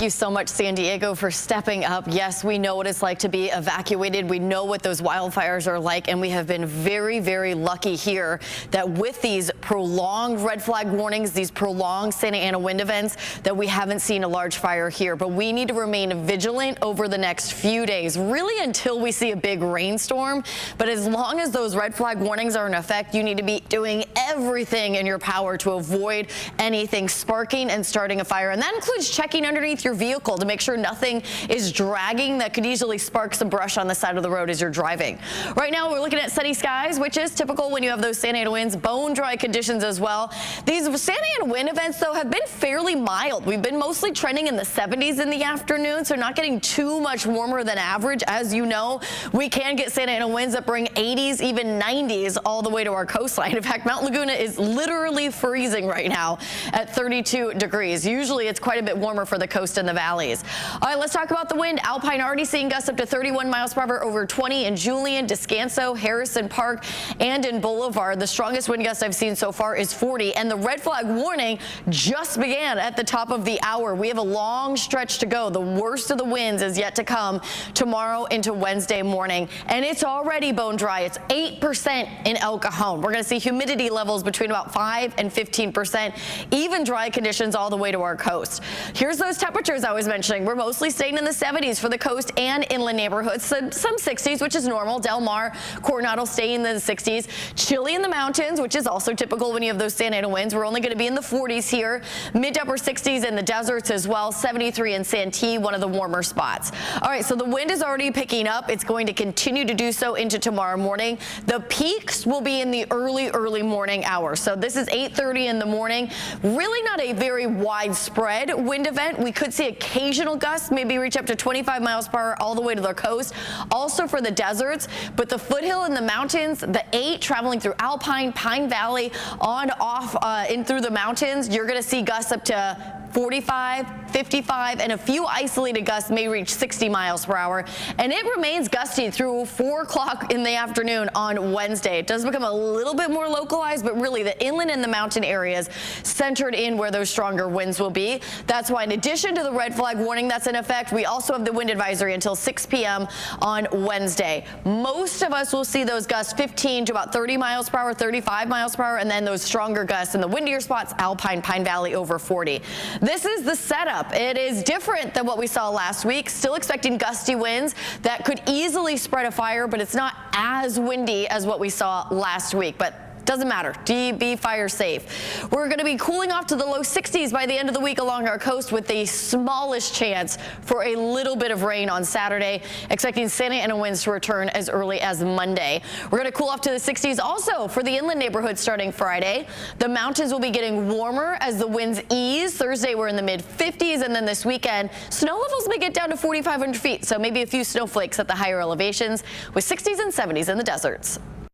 Thank you so much, San Diego, for stepping up. Yes, we know what it's like to be evacuated. We know what those wildfires are like, and we have been very, very lucky here that with these prolonged red flag warnings, these prolonged Santa Ana wind events, that we haven't seen a large fire here. But we need to remain vigilant over the next few days, really until we see a big rainstorm. But as long as those red flag warnings are in effect, you need to be doing everything in your power to avoid anything sparking and starting a fire. And that includes checking underneath your vehicle to make sure nothing is dragging that could easily spark some brush on the side of the road as you're driving. Right now, we're looking at sunny skies, which is typical when you have those Santa Ana winds, bone dry conditions as well. These Santa Ana wind events, though, have been fairly mild. We've been mostly trending in the 70s in the afternoon, so not getting too much warmer than average. As you know, we can get Santa Ana winds that bring 80s, even 90s all the way to our coastline. In fact, Mount Laguna is literally freezing right now at 32 degrees. Usually it's quite a bit warmer for the coast and the valleys. All right, let's talk about the wind. Alpine already seeing gusts up to 31 miles per hour, over 20 in Julian, Descanso, Harrison Park, and in Boulevard. The strongest wind gust I've seen so far is 40, and the red flag warning just began at the top of the hour. We have a long stretch to go. The worst of the winds is yet to come tomorrow into Wednesday morning, and it's already bone dry. It's 8% in El Cajon. We're going to see humidity levels between about 5 and 15%, even dry conditions all the way to our coast. Here's those temperatures I was mentioning. We're mostly staying in the 70s for the coast and inland neighborhoods, so some 60s, which is normal. Del Mar, Coronado staying in the 60s. Chilly in the mountains, which is also typical when you have those Santa Ana winds. We're only going to be in the 40s here. Mid to upper 60s in the deserts as well. 73 in Santee, one of the warmer spots. All right, so the wind is already picking up. It's going to continue to do so into tomorrow morning. The peaks will be in the early morning hours. So this is 8:30 in the morning. Really not a very widespread wind event. We could see occasional gusts, maybe reach up to 25 miles per hour all the way to the coast. Also for the deserts, but the foothill in the mountains, the 8 traveling through Alpine, Pine Valley, on off in through the mountains, you're going to see gusts up to 45, 55, and a few isolated gusts may reach 60 miles per hour. And it remains gusty through 4 o'clock in the afternoon on Wednesday. It does become a little bit more localized, but really the inland and the mountain areas centered in where those stronger winds will be. That's why in addition to the red flag warning that's in effect, we also have the wind advisory until 6 p.m. on Wednesday. Most of us will see those gusts 15 to about 30 miles per hour, 35 miles per hour, and then those stronger gusts in the windier spots, Alpine, Pine Valley over 40. This is the setup. It is different than what we saw last week. Still expecting gusty winds that could easily spread a fire, but it's not as windy as what we saw last week. But doesn't matter. Be fire safe. We're going to be cooling off to the low 60s by the end of the week along our coast with the smallest chance for a little bit of rain on Saturday. Expecting Santa Ana winds to return as early as Monday. We're going to cool off to the 60s also for the inland neighborhoods starting Friday. The mountains will be getting warmer as the winds ease. Thursday we're in the mid 50s, and then this weekend snow levels may get down to 4,500 feet. So maybe a few snowflakes at the higher elevations with 60s and 70s in the deserts.